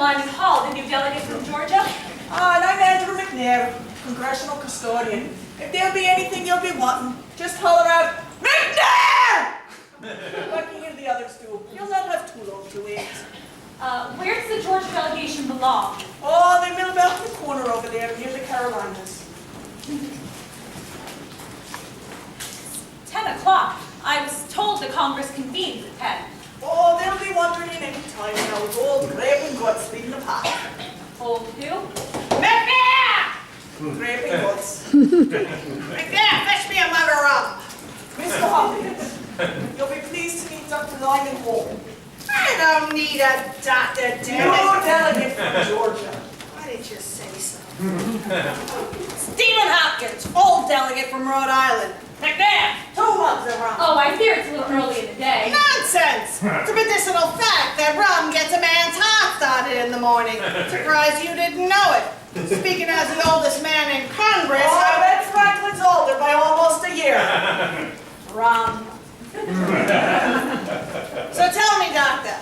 Lyman Hall, the new delegate from Georgia. And I'm Andrew McNair, Congressional Custodian. If there'll be anything you'll be wanting, just holler out, McNair! Like you hear the others do. You'll not have too long to wait. Where does the Georgia delegation belong? Oh, they mill about in the corner over there near the Carolinas. 10 o'clock. I was told the Congress convenes at 10. Oh, they'll be wandering in any time now with old Grape and Guts leading the pack. Old who? McNair! Grape and Guts. McNair, fetch me a mug of rum. Mr. Hopkins, you'll be pleased to meet Dr. Lyman Hall. I don't need a doctor, New delegate from Georgia. Why did you say so? Stephen Hopkins, old delegate from Rhode Island. McNair, 2 mugs of rum. Oh, I fear it's a little early in the day. Nonsense! It's a medicinal fact that rum gets a man's heart started in the morning. Surprised you didn't know it. Speaking as the oldest man in Congress, Oh, I bet Franklin's older by almost a year. rum. So tell me, Doctor,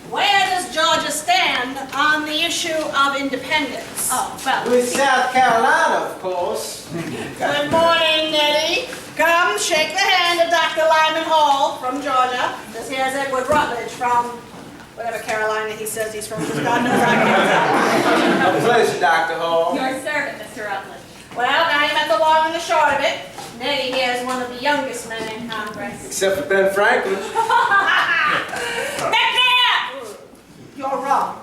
where does Georgia stand on the issue of independence? Oh, well. With South Carolina, of course. Good morning, Nettie. Come, shake the hand of Dr. Lyman Hall from Georgia. This here's Edward Rutledge from whatever Carolina he says he's from, because God knows I can't A pleasure, Dr. Hall. Your servant, Mr. Rutledge. tell. Well, now you met the long and the short of it. Nettie here is one of the youngest men in Congress. Except for Ben Franklin. McNair! You're wrong.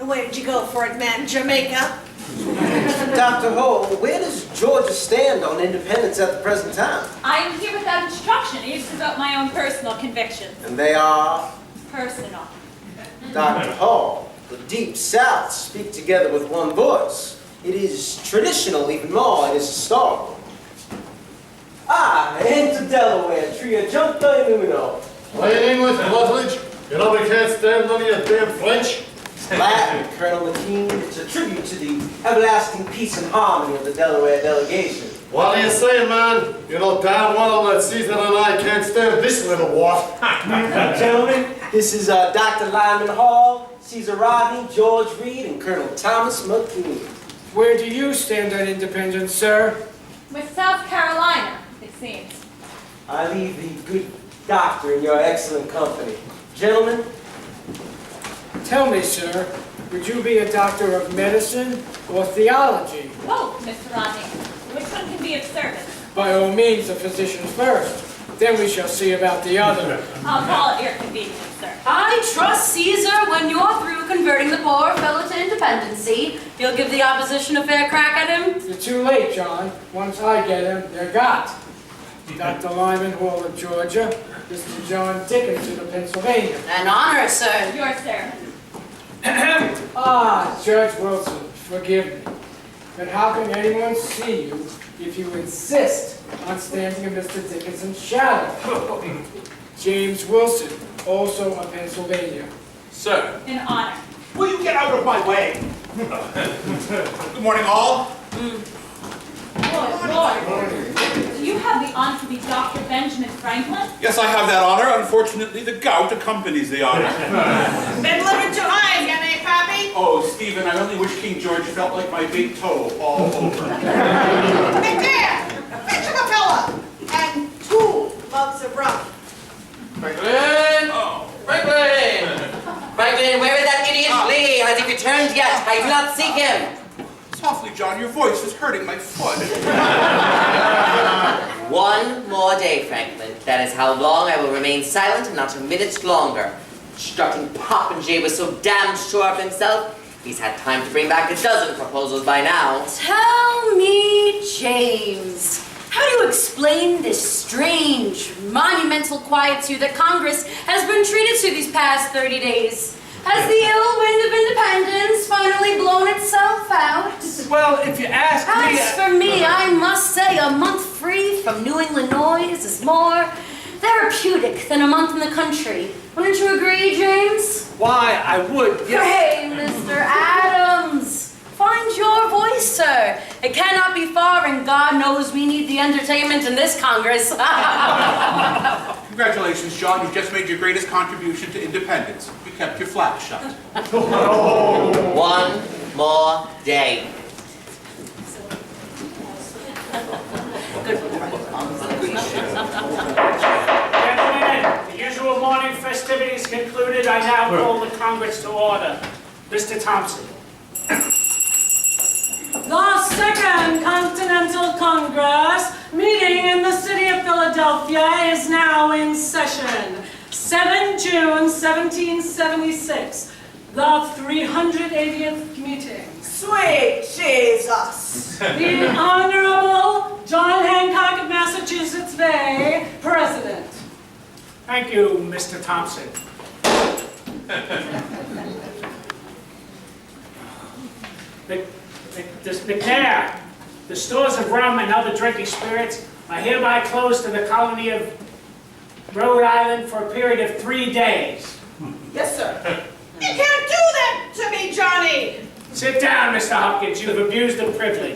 And where did you go for it, man? Jamaica? Dr. Hall, where does Georgia stand on independence at the present time? I am here without instruction. It is about my own personal convictions. And they are, Personal. Dr. Hall, the Deep South speak together with one voice. It is traditional, even more, it is historical. Enter Delaware, tria junta numino. Plain English, Rutledge. You know we can't stand none of your damn French. Latin, Colonel McKean, it's a tribute to the everlasting peace and harmony of the Delaware delegation. What are you saying, man? You know damn well that Caesar and I can't stand this little wart. Gentlemen, this is Dr. Lyman Hall, Caesar Rodney, George Reed, and Colonel Thomas McKean. Where do you stand on independence, sir? With South Carolina, it seems. I leave the good doctor in your excellent company. Gentlemen, Tell me, sir, would you be a doctor of medicine or theology? Oh, Mr. Rodney, which one can be of service? By all means, the physician first. Then we shall see about the other. I'll call it your convenience, sir. I trust Caesar when you're through converting the poor fellow to independency. You'll give the opposition a fair crack at him? You're too late, John. Once I get him, they're got. Dr. Lyman Hall of Georgia, Mr. John Dickinson of Pennsylvania. An honor, sir. Your servant. Judge Wilson, forgive me. But how can anyone see you if you insist on standing in Mr. Dickinson's shadow? James Wilson, also of Pennsylvania. Sir, An honor. will you get out of my way? Good morning, all. Lord, do you have the honor to be Dr. Benjamin Franklin? Yes, I have that honor. Unfortunately, the gout accompanies the honor. Been living too high, you may, Pappy? Oh, Stephen, I only wish King George felt like my big toe all over. McNair! Fetch him a fella! And 2 mugs of rum. Franklin! Oh. Franklin! Franklin, where is that idiot Lee? Has he returned yet? I do not see him. Softly, John, your voice is hurting my foot. One more day, Franklin. That is how long I will remain silent and not a minute longer. Strutting Popinjay was so damn sure of himself, he's had time to bring back a dozen proposals by now. Tell me, James, how do you explain this strange, monumental quietude that Congress has been treated to these past 30 days? Has the ill wind of independence finally blown itself out? Well, if you ask me... As for me, I must say a month free from New England noise is more therapeutic than a month in the country. Wouldn't you agree, James? Why, I would... Hey, Mr. Adams! Find your voice, sir. It cannot be far, and God knows we need the entertainment in this Congress. Congratulations, John. You just made your greatest contribution to independence. You kept your flap shut. One more day. Gentlemen, the usual morning festivities concluded, I now call the Congress to order. Mr. Thompson. The Second Continental Congress, meeting in the city of Philadelphia, is now in session. 7 June 1776, the 380th meeting. Sweet Jesus. The Honorable John Hancock of Massachusetts Bay, President. Thank you, Mr. Thompson. McNair, the stores of rum and other drinking spirits are hereby closed to the colony of Rhode Island for a period of 3 days. Yes, sir. You can't do that to me, Johnny. Sit down, Mr. Hopkins. You have abused the privilege.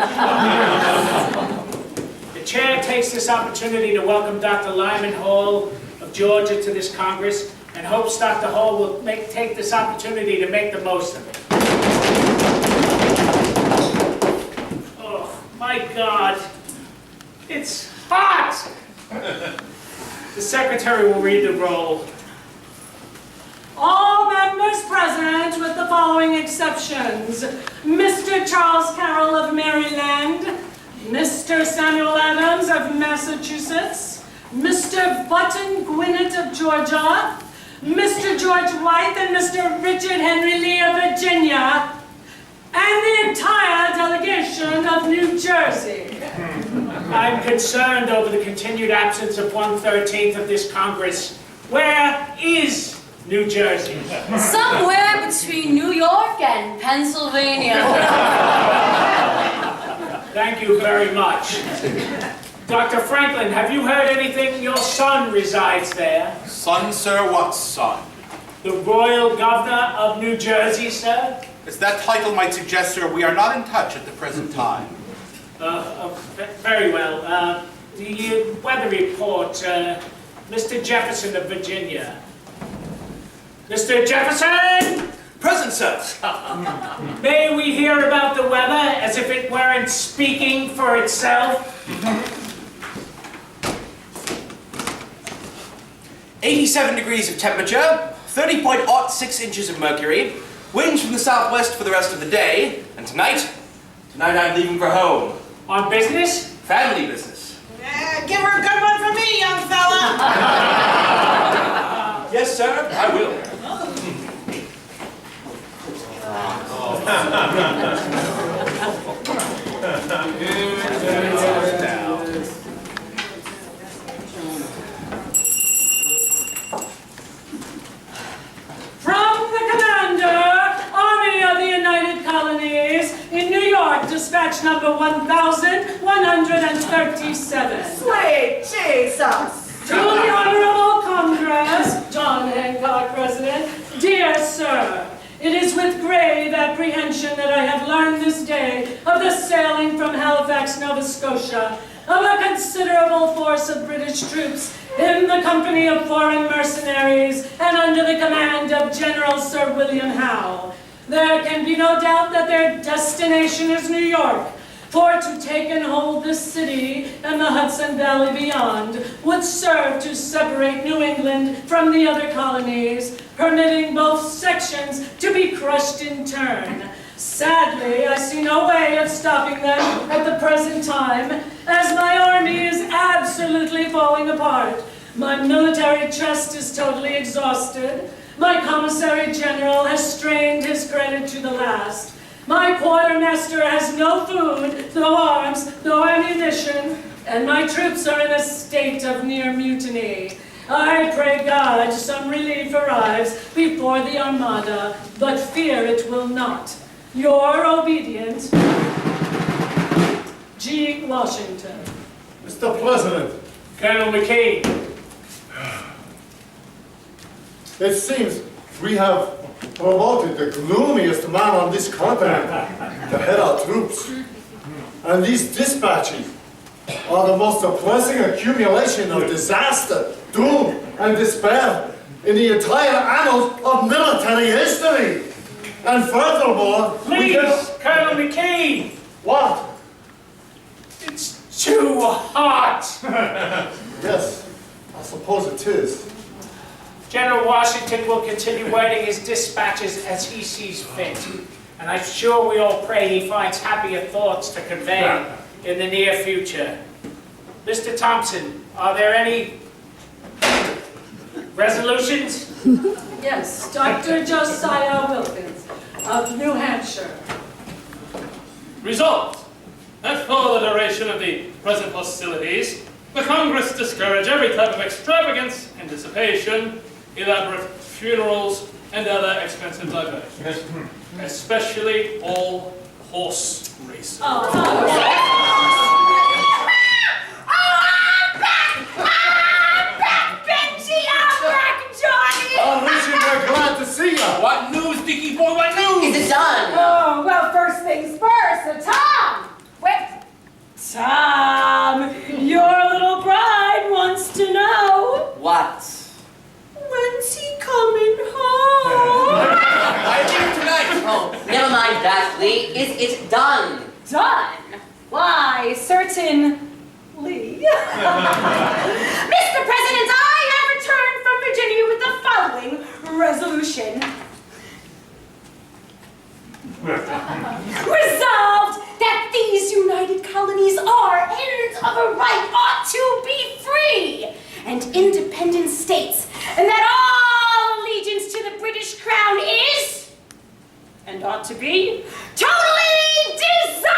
The chair takes this opportunity to welcome Dr. Lyman Hall of Georgia to this Congress and hopes Dr. Hall will take this opportunity to make the most of it. Oh, my God. It's hot! The secretary will read the roll. All members present with the following exceptions. Mr. Charles Carroll of Maryland, Mr. Samuel Adams of Massachusetts, Mr. Button Gwinnett of Georgia, Mr. George White and Mr. Richard Henry Lee of Virginia, and the entire delegation of New Jersey. I'm concerned over the continued absence of 1/13 of this Congress. Where is New Jersey? Somewhere between New York and Pennsylvania. Thank you very much. Dr. Franklin, have you heard anything? Your son resides there. Son, sir, what son? The Royal Governor of New Jersey, sir? As that title might suggest, sir, we are not in touch at the present time. Very well. The weather report, Mr. Jefferson of Virginia. Mr. Jefferson! Present, sir. May we hear about the weather as if it weren't speaking for itself? 87 degrees of temperature, 30.06 inches of mercury, winds from the southwest for the rest of the day, and tonight I'm leaving for home. On business? Family business. Give her a good one for me, young fella. Yes, sir, I will. From the Commander, Army of the United Colonies, in New York, dispatch number 1137. Sweet Jesus. To the Honorable Congress, John Hancock, President. Dear Sir, it is with grave apprehension that I have learned this day of the sailing from Halifax, Nova Scotia, of a considerable force of British troops in the company of foreign mercenaries and under the command of General Sir William Howe. There can be no doubt that their destination is New York, for to take and hold this city and the Hudson Valley beyond would serve to separate New England from the other colonies, permitting both sections to be crushed in turn. Sadly, I see no way of stopping them at the present time, as my army is absolutely falling apart. My military chest is totally exhausted. My commissary general has strained his credit to the last. My quartermaster has no food, no arms, no ammunition, and my troops are in a state of near mutiny. I pray God some relief arrives before the Armada, but fear it will not. Your obedient, G. Washington. Mr. President, Colonel McKee. it seems we have promoted the gloomiest man on this continent to head our troops. And these dispatches are the most depressing accumulation of disaster, doom, and despair in the entire annals of military history. And furthermore, we can... Please, Colonel McKee! What? It's too hot! Yes, I suppose it is. General Washington will continue writing his dispatches as he sees fit. And I'm sure we all pray he finds happier thoughts to convey in the near future. Mr. Thompson, are there any resolutions? Yes, Dr. Josiah Wilkins of New Hampshire. Resolved, that for the duration of the present hostilities, the Congress discourage every type of extravagance and dissipation, elaborate funerals, and other expensive diversions, especially all horse racing. Oh, Lucy, we're glad to see you. What news, Dickie boy, what news? Is it done? Oh, well, first things first, Tom! Wait. Tom, your little bride wants to know, What? when's he coming home? I leave tonight. Oh, never mind that, Lee. Is it done? Done? Why, certainly. Mr. President, I have returned from Virginia with the following resolution. Resolved that these united colonies are, and of a right ought to be free and independent states, and that all allegiance to the British crown is, and ought to be, totally dissolved!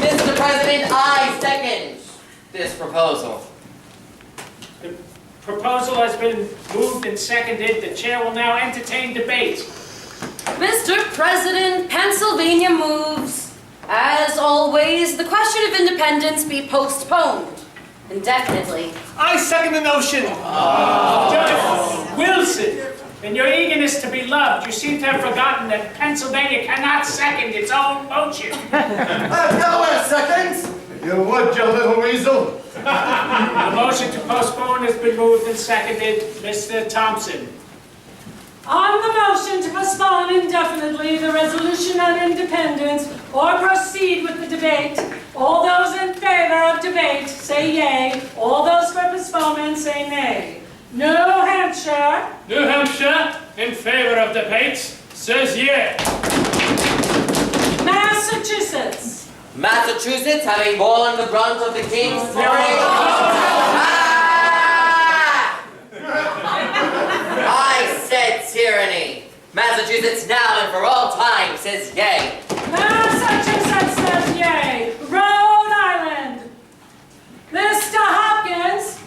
Mr. President, I second this proposal. The proposal has been moved and seconded. The chair will now entertain debate. Mr. President, Pennsylvania moves. As always, the question of independence be postponed indefinitely. I second the notion. Judge Wilson, in your eagerness to be loved, you seem to have forgotten that Pennsylvania cannot second its own motion. Nowhere seconds. You would, you little weasel. The motion to postpone has been moved and seconded. Mr. Thompson. On the motion to postpone indefinitely the resolution on independence or proceed with the debate, all those in favor of debate say yea. All those for postponement say nay. New Hampshire. New Hampshire, in favor of debate, says yea. Massachusetts. Massachusetts, having borne the brunt of the king's tyranny. I said tyranny. Massachusetts now and for all time says yay. Massachusetts says yea. Rhode Island. Mr. Hopkins.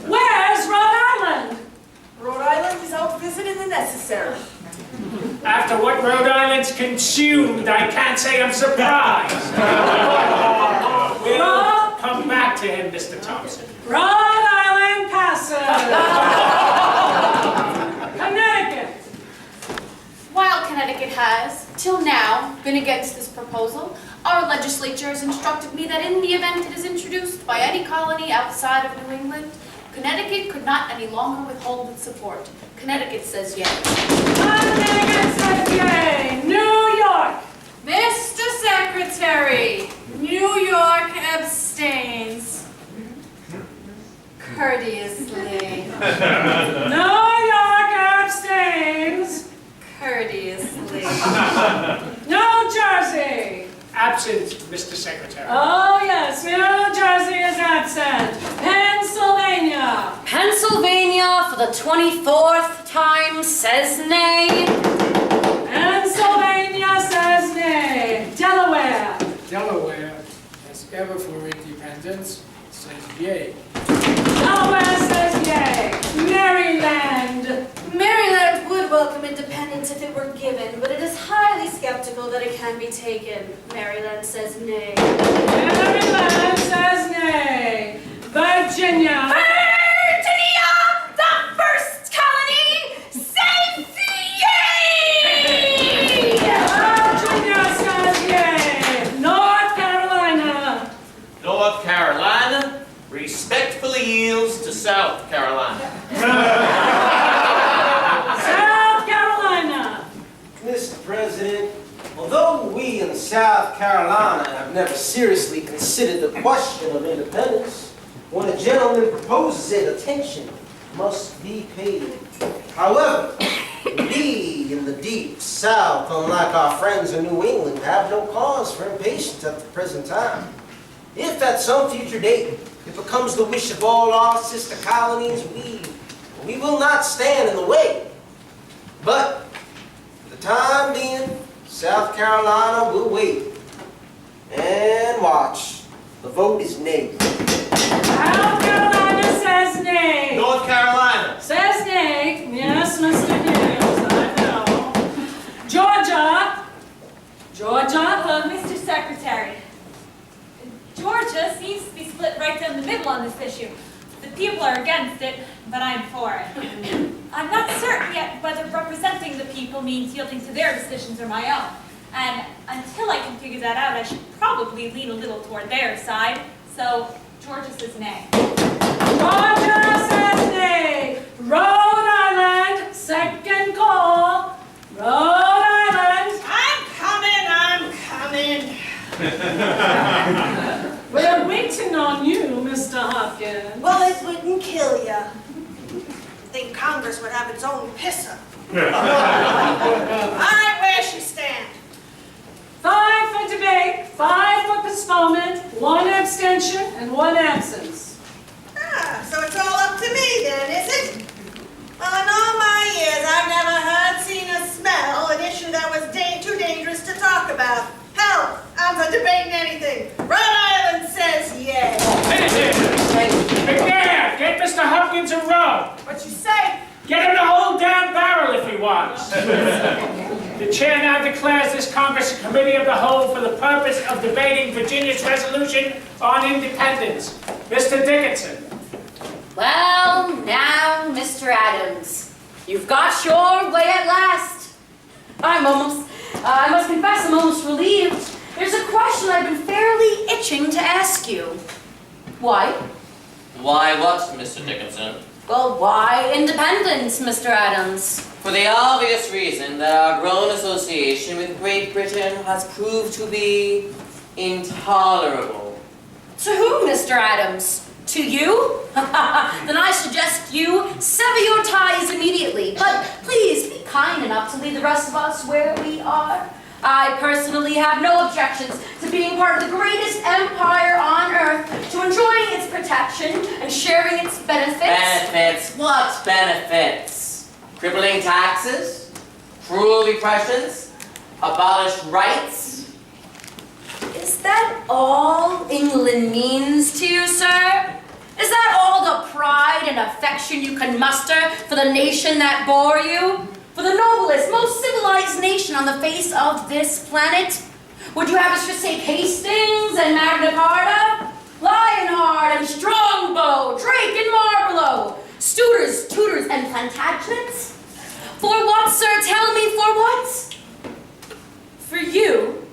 Where's Rhode Island? Rhode Island is out visiting the necessary. After what Rhode Island's consumed, I can't say I'm surprised. We'll come back to him, Mr. Thompson. Rhode Island passes. Connecticut. While Connecticut has, till now, been against this proposal, our legislature has instructed me that in the event it is introduced by any colony outside of New England, Connecticut could not any longer withhold its support. Connecticut says yea. Connecticut says yea. New York. Mr. Secretary, New York abstains. Courteously. New York abstains. Courteously. New Jersey. Absent, Mr. Secretary. Oh yes, New Jersey is absent. Pennsylvania. Pennsylvania, for the 24th time, says nay. Pennsylvania says nay. Delaware. Delaware, as ever for independence, says yea. Delaware says yea. Maryland. Maryland would welcome independence if it were given, but it is highly skeptical that it can be taken. Maryland says nay. Maryland says nay. Virginia. Virginia, the first colony, says yay! Virginia says yea. North Carolina. North Carolina respectfully wheels to South Carolina. South Carolina. Mr. President, although we in South Carolina have never seriously considered the question of independence, when a gentleman proposes it, attention must be paid. However, we in the deep South, unlike our friends in New England, have no cause for impatience at the present time. If at some future date it becomes the wish of all our sister colonies, we will not stand in the way. But for the time being, South Carolina will wait and watch. The vote is nay. South Carolina says nay. North Carolina. Says nay. Yes, Mr. Hughes, I know. Georgia. Georgia. Mr. Secretary, Georgia seems to be split right down the middle on this issue. The people are against it, but I'm for it. I'm not certain yet whether representing the people means yielding to their decisions or my own. And until I can figure that out, I should probably lean a little toward their side. So, Georgia says nay. Georgia says nay. Rhode Island, second call. Rhode Island. I'm coming. We're waiting on you, Mr. Hopkins. Well, it wouldn't kill you. I think Congress would have its own pisser. All right, where she stand? 5 for debate, 5 for postponement, 1 abstention, and 1 absence. Ah, so it's all up to me then, is it? Well, in all my years, I've never heard, seen, or smelled an issue that was too dangerous to talk about. Hell, I'm for debating anything. Rhode Island says yes. McNair, get Mr. Hopkins a row. What you say? Get him to hold down barrel if he wants. The chair now declares this Congress a committee of the whole for the purpose of debating Virginia's resolution on independence. Mr. Dickinson. Well, now, Mr. Adams, you've got your way at last. I must confess, I'm almost relieved. There's a question I've been fairly itching to ask you. Why? Why what, Mr. Dickinson? Well, why independence, Mr. Adams? For the obvious reason that our grown association with Great Britain has proved to be intolerable. To whom, Mr. Adams? To you? Then I suggest you sever your ties immediately. But please be kind enough to leave the rest of us where we are. I personally have no objections to being part of the greatest empire on earth, to enjoying its protection and sharing its benefits. Benefits? What benefits? Crippling taxes? Cruel repressions? Abolished rights? Is that all England means to you, sir? Is that all the pride and affection you can muster for the nation that bore you? For the noblest, most civilized nation on the face of this planet? Would you have us forsake Hastings and Magna Carta? Lionheart and Strongbow, Drake and Marlborough, Studers, Tudors, and Plantagenets? For what, sir? Tell me, for what? For you?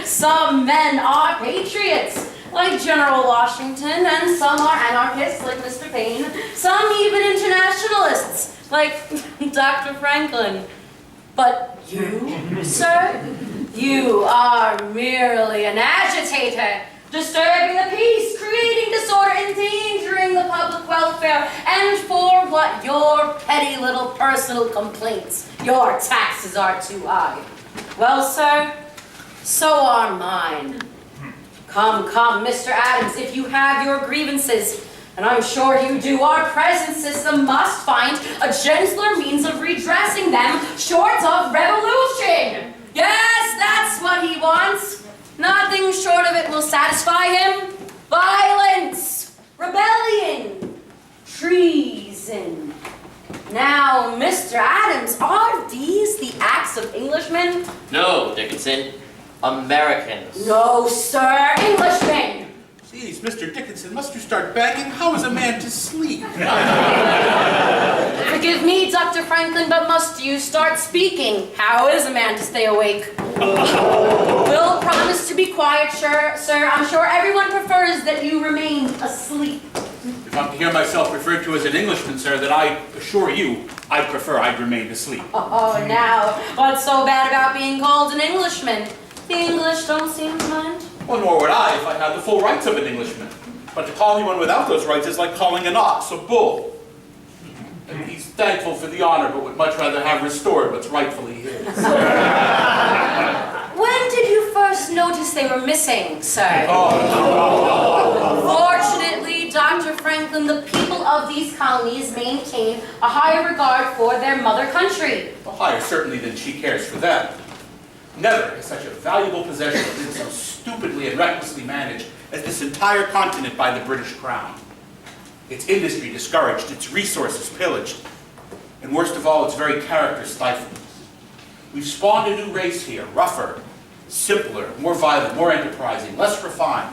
Some men are patriots, like General Washington, and some are anarchists, like Mr. Payne, some even internationalists, like Dr. Franklin. But you, sir, you are merely an agitator, disturbing the peace, creating disorder, endangering the public welfare, and for what your petty little personal complaints, your taxes are too high. Well, sir, so are mine. Come, Mr. Adams, if you have your grievances, and I'm sure you do, our present system must find a gentler means of redressing them short of revolution. Yes, that's what he wants. Nothing short of it will satisfy him. Violence, rebellion, treason. Now, Mr. Adams, are these the acts of Englishmen? No, Dickinson. Americans. No, sir, Englishmen. Geez, Mr. Dickinson, must you start begging? How is a man to sleep? Forgive me, Dr. Dr. Franklin, but must you start speaking? How is a man to stay awake? Will promise to be quiet, sir. I'm sure everyone prefers that you remain asleep. If I'm to hear myself referred to as an Englishman, sir, then I assure you I'd prefer I'd remain asleep. Oh, now, what's so bad about being called an Englishman? The English don't seem to mind. Well, nor would I if I had the full rights of an Englishman. But to call anyone without those rights is like calling an ox a bull. And he's thankful for the honor, but would much rather have restored what's rightfully his. When did you first notice they were missing, sir? Fortunately, Dr. Franklin, the people of these colonies maintain a higher regard for their mother country. Well, higher certainly than she cares for them. Never has such a valuable possession been so stupidly and recklessly managed as this entire continent by the British Crown. Its industry discouraged, its resources pillaged, and worst of all, its very character stifled. We've spawned a new race here, rougher, simpler, more violent, more enterprising, less refined.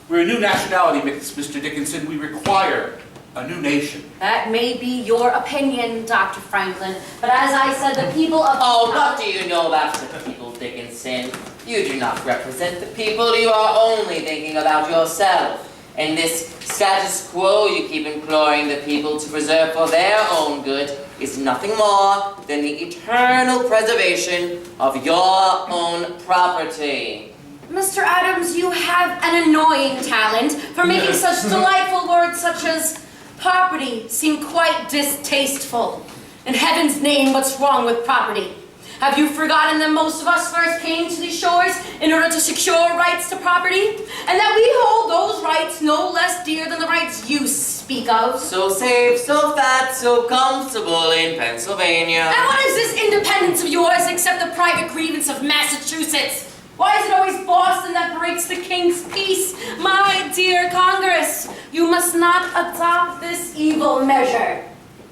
We're a new nationality, Mr. Dickinson. We require a new nation. That may be your opinion, Dr. Franklin, but as I said, the people of... Oh, what do you know about the people, Dickinson? You do not represent the people. You are only thinking about yourself. And this status quo you keep imploring the people to preserve for their own good is nothing more than the eternal preservation of your own property. Mr. Adams, you have an annoying talent for making such delightful words such as property seem quite distasteful. In heaven's name, what's wrong with property? Have you forgotten that most of us first came to these shores in order to secure rights to property? And that we hold those rights no less dear than the rights you speak of? So safe, so fat, so comfortable in Pennsylvania. And what is this independence of yours except the private grievance of Massachusetts? Why is it always Boston that breaks the king's peace? My dear Congress, you must not adopt this evil measure.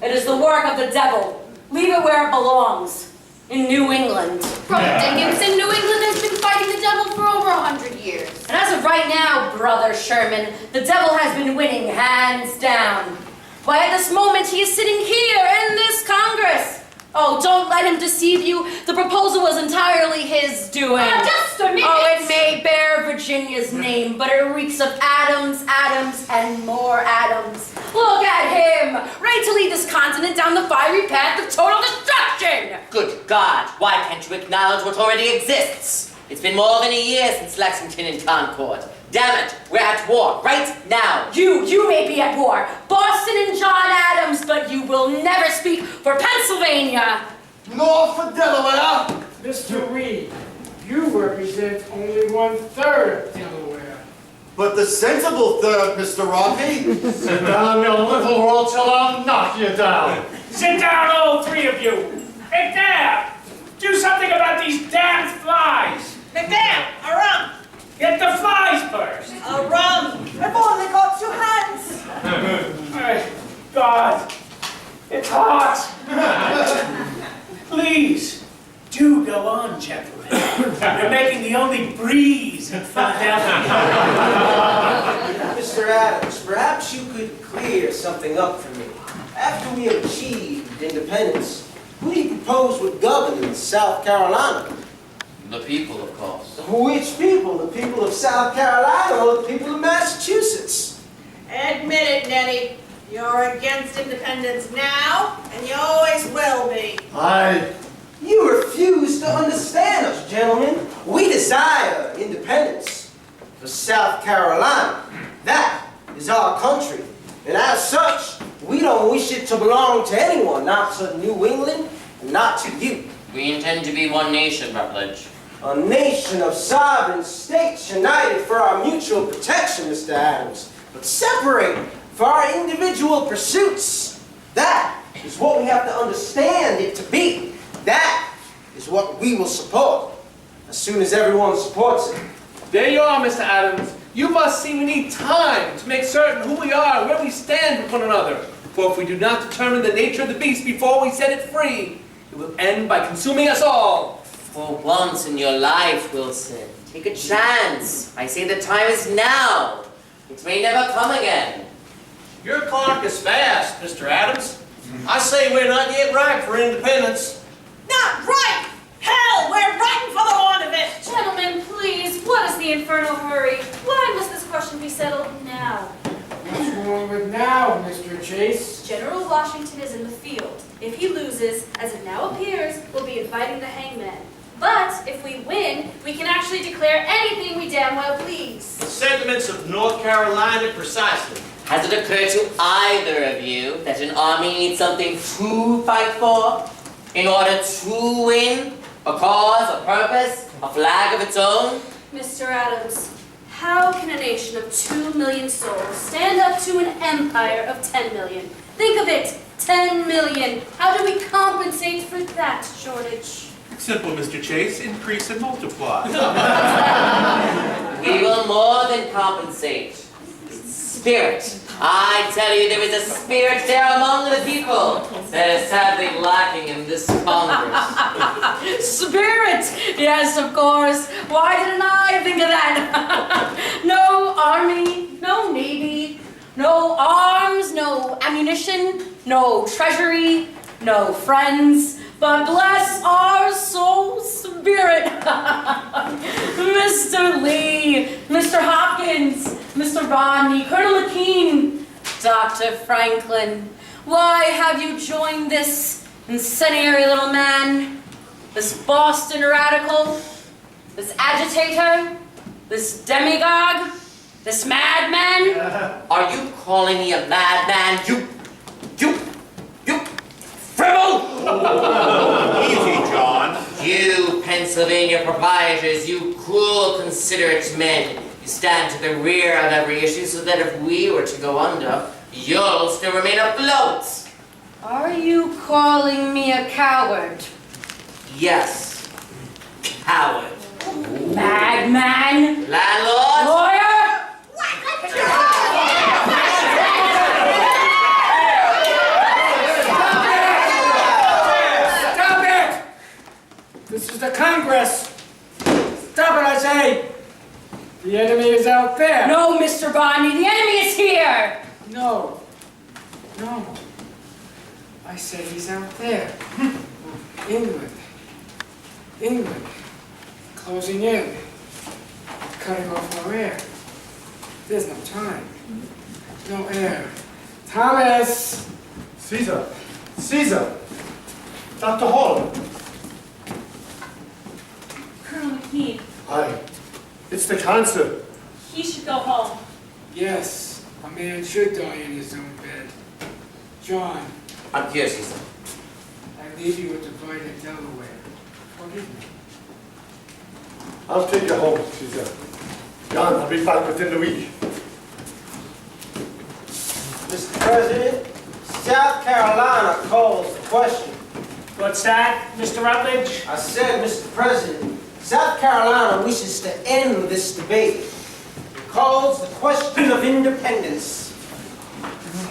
It is the work of the devil. Leave it where it belongs. In New England. Brother Dickinson, New England has been fighting the devil for over 100 years. And as of right now, Brother Sherman, the devil has been winning hands down. Why, at this moment, he is sitting here in this Congress. Oh, don't let him deceive you. The proposal was entirely his doing. Just a minute. Oh, it may bear Virginia's name, but it reeks of Adams, Adams, and more Adams. Look at him, ready to lead this continent down the fiery path of total destruction. Good God, why can't you acknowledge what already exists? It's been more than a year since Lexington and Concord. Damn it, we're at war, right now. You may be at war, Boston and John Adams, but you will never speak for Pennsylvania. Nor for Delaware. Mr. Reed, you represent only 1/3 of Delaware. But the sensible third, Mr. Rocky. Sit down, you little roll, till I'll knock you down. Sit down, all three of you. Hey, there! Do something about these damn flies. McNair, a rum! Get the flies first. A rum! I've only got 2 hands! God, it's hot. Please, do go on, gentlemen. You're making the only breeze in Philadelphia. Mr. Adams, perhaps you could clear something up for me. After we have achieved independence, who do you propose would govern in South Carolina? The people, of course. Which people? The people of South Carolina or the people of Massachusetts? Admit it, Nettie. You're against independence now, and you always will be. You refuse to understand us, gentlemen. We desire independence for South Carolina. That is our country. And as such, we don't wish it to belong to anyone, not to New England, and not to you. We intend to be one nation, Rutledge. A nation of sovereign states united for our mutual protection, Mr. Adams, but separated for our individual pursuits. That is what we have to understand it to be. That is what we will support, as soon as everyone supports it. There you are, Mr. Adams. You must see we need time to make certain who we are, where we stand with one another. For if we do not determine the nature of the beast before we set it free, it will end by consuming us all. For once in your life, Wilson, take a chance. I say the time is now. It may never come again. Your clock is fast, Mr. Adams. I say we're not yet ripe for independence. Not right! Hell, we're rotten for the want of it! Gentlemen, please, what is the infernal hurry? Why must this question be settled now? What's wrong with now, Mr. Chase? General Washington is in the field. If he loses, as it now appears, we'll be inviting the hangman. But if we win, we can actually declare anything we damn well please. The sentiments of North Carolina precisely. Has it occurred to either of you that an army needs something to fight for in order to win? A cause, a purpose, a flag of its own? Mr. Adams, how can a nation of 2 million souls stand up to an empire of 10 million? Think of it, 10 million. How do we compensate for that shortage? Simple, Mr. Chase. Increase and multiply. We will more than compensate. Spirit. I tell you, there is a spirit there among the people that is sadly lacking in this Congress. Spirit! Yes, of course. Why didn't I think of that? No army, no navy, no arms, no ammunition, no treasury, no friends. But bless our soul spirit. Mr. Lee, Mr. Hopkins, Mr. Rodney, Colonel McKean, Dr. Franklin, why have you joined this incendiary little man, this Boston radical, this agitator, this demagogue, this madman? Are you calling me a madman? You fribble! Easy, John. You Pennsylvania proprietors, you cool, considerate men, you stand to the rear of every issue so that if we were to go under, you'll still remain afloat. Are you calling me a coward? Yes, coward. Madman? Landlord? Lawyer? Stop it! This is the Congress. Stop it, I say! The enemy is out there. No, Mr. Rodney, the enemy is here! No. I said he's out there. England. Closing in. Cutting off our air. There's no time. No air. Thomas! Caesar! Dr. Hall! Colonel McKean, Aye. It's the cancer. he should go home. Yes, a man should die in his own bed. John, I'm here, Caesar. I leave you with the bride in Delaware. Forgive me. I'll take you home, Caesar. John, I'll be back within the week. Mr. President, South Carolina calls the question. What's that, Mr. Rutledge? I said, Mr. President, South Carolina wishes to end this debate. It calls the question of independence.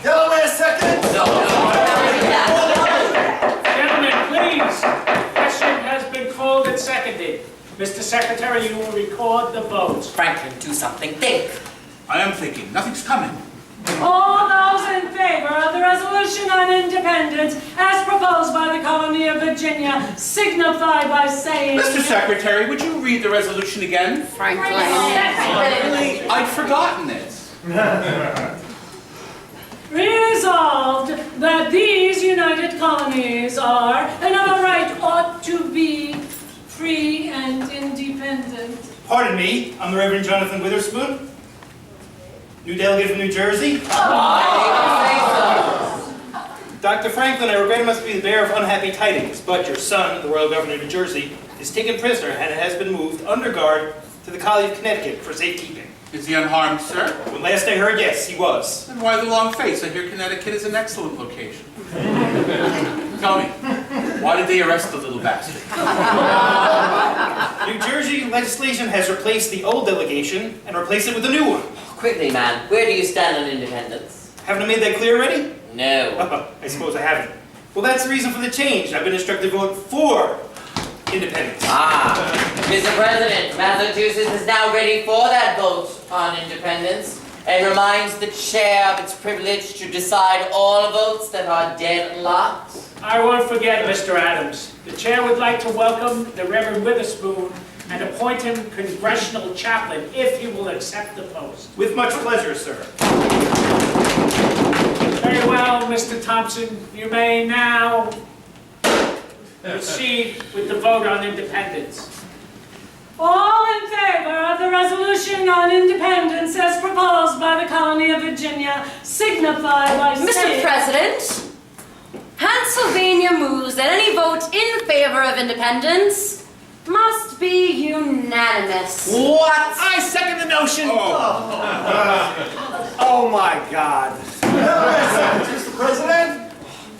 Delaware second! Gentlemen, please. The question has been called and seconded. Mr. Secretary, you will record the votes. Franklin, do something. Think. I am thinking. Nothing's coming. All those in favor of the resolution on independence as proposed by the colony of Virginia signify by saying... Mr. Secretary, would you read the resolution again? Franklin. I'd forgotten it. Resolved that these united colonies are, and of a right ought to be, free and independent. Pardon me, I'm the Reverend Jonathan Witherspoon, new delegate from New Jersey. Dr. Franklin, I regret I must be the bearer of unhappy tidings, but your son, the Royal Governor of New Jersey, is taken prisoner and has been moved under guard to the College of Connecticut for safekeeping. Is he unharmed, sir? When last I heard, yes, he was. Then why the long face? I hear Connecticut is an excellent location. Tell me, why did they arrest the little bastard? New Jersey legislation has replaced the old delegation and replaced it with a new one. Quickly, man, where do you stand on independence? Haven't I made that clear already? No. I suppose I haven't. Well, that's the reason for the change. I've been instructed to vote for independence. Mr. President, Massachusetts is now ready for that vote on independence. and reminds the chair of its privilege to decide all votes that are deadlocked. I won't forget, Mr. Adams. The chair would like to welcome the Reverend Witherspoon and appoint him congressional chaplain if he will accept the post. With much pleasure, sir. Very well, Mr. Thompson. You may now proceed with the vote on independence. All in favor of the resolution on independence as proposed by the colony of Virginia, signify by Mr. saying... President, Pennsylvania moves that any vote in favor of independence must be unanimous. What? I second the notion. Oh my God. Mr. President?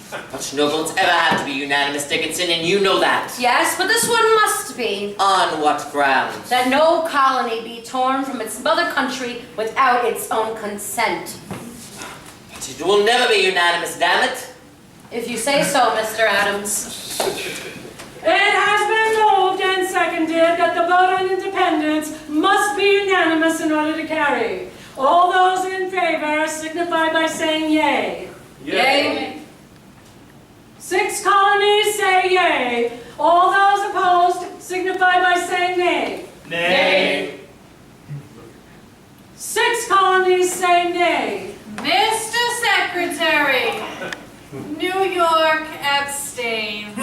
But no votes ever have to be unanimous, Dickinson, and you know that. Yes, but this one must be. On what grounds? That no colony be torn from its mother country without its own consent. But it will never be unanimous, damn it. If you say so, Mr. Adams. It has been moved and seconded that the vote on independence must be unanimous in order to carry. All those in favor signify by saying yea. Yea. 6 colonies say yea. All those opposed signify by saying nay. Nay. 6 colonies say nay. Mr. Secretary, New York abstains.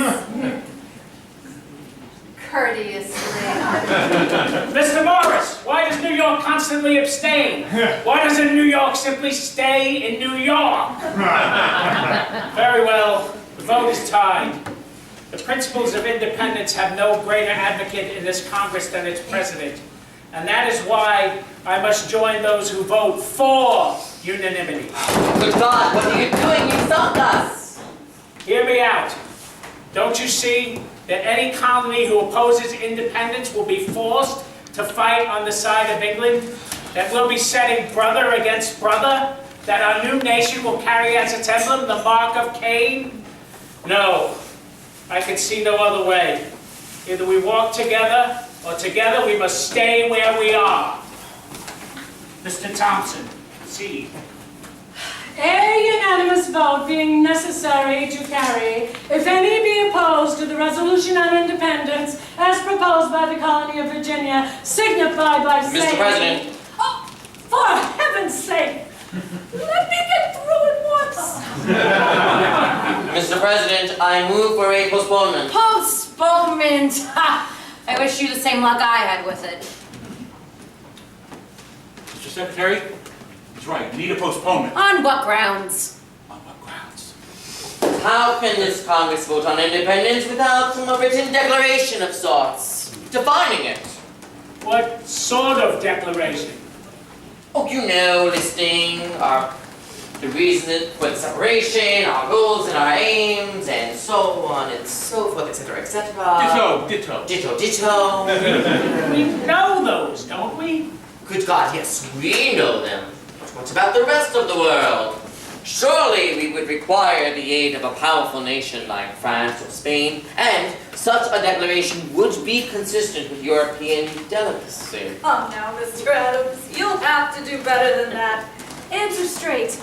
Courteously. Mr. Morris, why does New York constantly abstain? Why doesn't New York simply stay in New York? Very well, the vote is tied. The principles of independence have no greater advocate in this Congress than its president. And that is why I must join those who vote for unanimity. Good God, what are you doing? You stumped us. Hear me out. Don't you see that any colony who opposes independence will be forced to fight on the side of England? That we'll be setting brother against brother? That our new nation will carry as its emblem the mark of Cain? No, I can see no other way. Either we walk together, or together we must stay where we are. Mr. Thompson, proceed. A unanimous vote being necessary to carry, if any be opposed to the resolution on independence as proposed by the colony of Virginia, signify by saying... Mr. President. Oh, for heaven's sake! Let me get through it once! Mr. President, I move for a postponement. Postponement! Ha! I wish you the same luck I had with it. Mr. Secretary, he's right. We need a postponement. On what grounds? On what grounds? How can this Congress vote on independence without some written declaration of sorts, defining it? What sort of declaration? Oh, you know, listing the reason for the separation, our goals and our aims, and so on and so forth, etc., etc. Ditto. Ditto. We know those, don't we? Good God, yes, we know them. But what about the rest of the world? Surely we would require the aid of a powerful nation like France or Spain, and such a declaration would be consistent with European delicacy. Oh, now, Mr. Adams, you'll have to do better than that. Answer straight.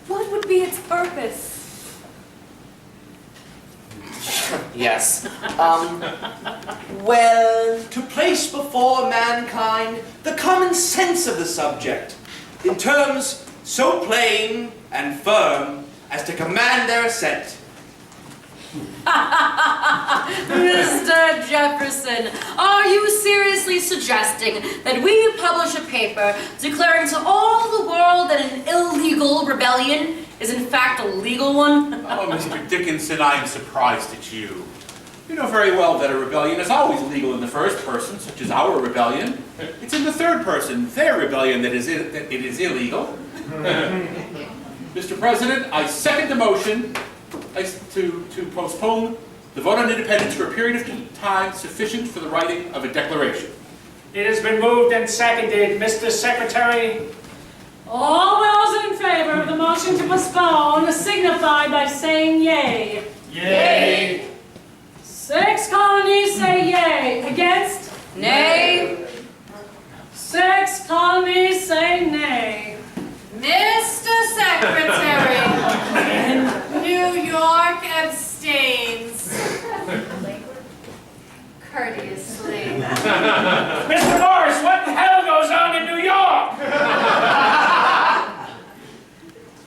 What would be its purpose? Yes. Well... To place before mankind the common sense of the subject, in terms so plain and firm as to command their assent. Mr. Jefferson, are you seriously suggesting that we publish a paper declaring to all the world that an illegal rebellion is in fact a legal one? Oh, Mr. Dickinson, I am surprised at you. You know very well that a rebellion is always legal in the first person, such as our rebellion. It's in the third person, their rebellion, that it is illegal. Mr. President, I second the motion to postpone the vote on independence for a period of time sufficient for the writing of a declaration. It has been moved and seconded. Mr. Secretary? All those in favor of the motion to postpone signify by saying yea. Yea. 6 colonies say yea. Against? Nay. 6 colonies say nay. Mr. Secretary, New York abstains. Courteously. Mr. Morris, what the hell goes on in New York?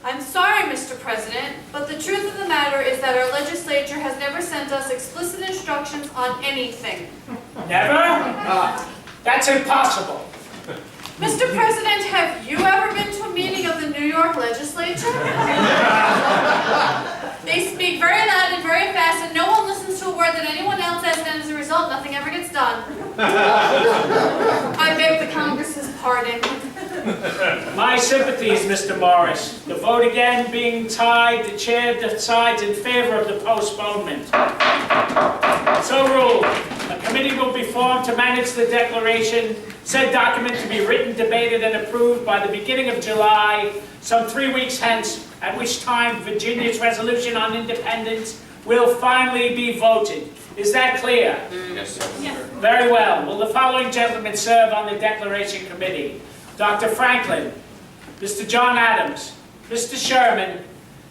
I'm sorry, Mr. President, but the truth of the matter is that our legislature has never sent us explicit instructions on anything. Never? That's impossible. Mr. President, have you ever been to a meeting of the New York legislature? They speak very loud and very fast, and no one listens to a word that anyone else says, and as a result, nothing ever gets done. I beg the Congress's pardon. My sympathies, Mr. Morris. The vote again being tied, the chair decides in favor of the postponement. So ruled. A committee will be formed to manage the declaration. Said document to be written, debated, and approved by the beginning of July, some 3 weeks hence, at which time Virginia's resolution on independence will finally be voted. Is that clear? Yes, sir. Yes. Very well. Will the following gentlemen serve on the Declaration Committee? Dr. Franklin, Mr. John Adams, Mr. Sherman,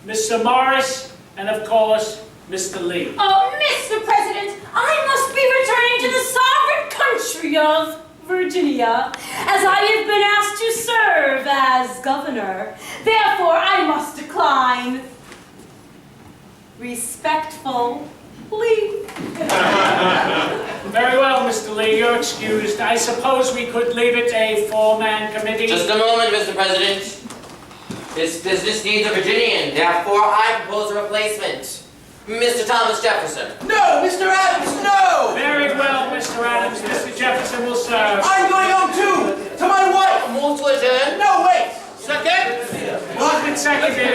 Mr. Morris, and of course, Mr. Lee. Oh, Mr. President, I must be returning to the sovereign country of Virginia, as I have been asked to serve as governor. Therefore, I must decline. Respectfully. Very well, Mr. Lee, you're excused. I suppose we could leave it a four-man committee? Just a moment, Mr. President. This business needs a Virginian, therefore I propose a replacement. Mr. Thomas Jefferson. No, Mr. Adams, no! Very well, Mr. Adams. Mr. Jefferson will serve. I'm going home too! To my wife! Move to adjourn? No, wait! Second? Moved and seconded.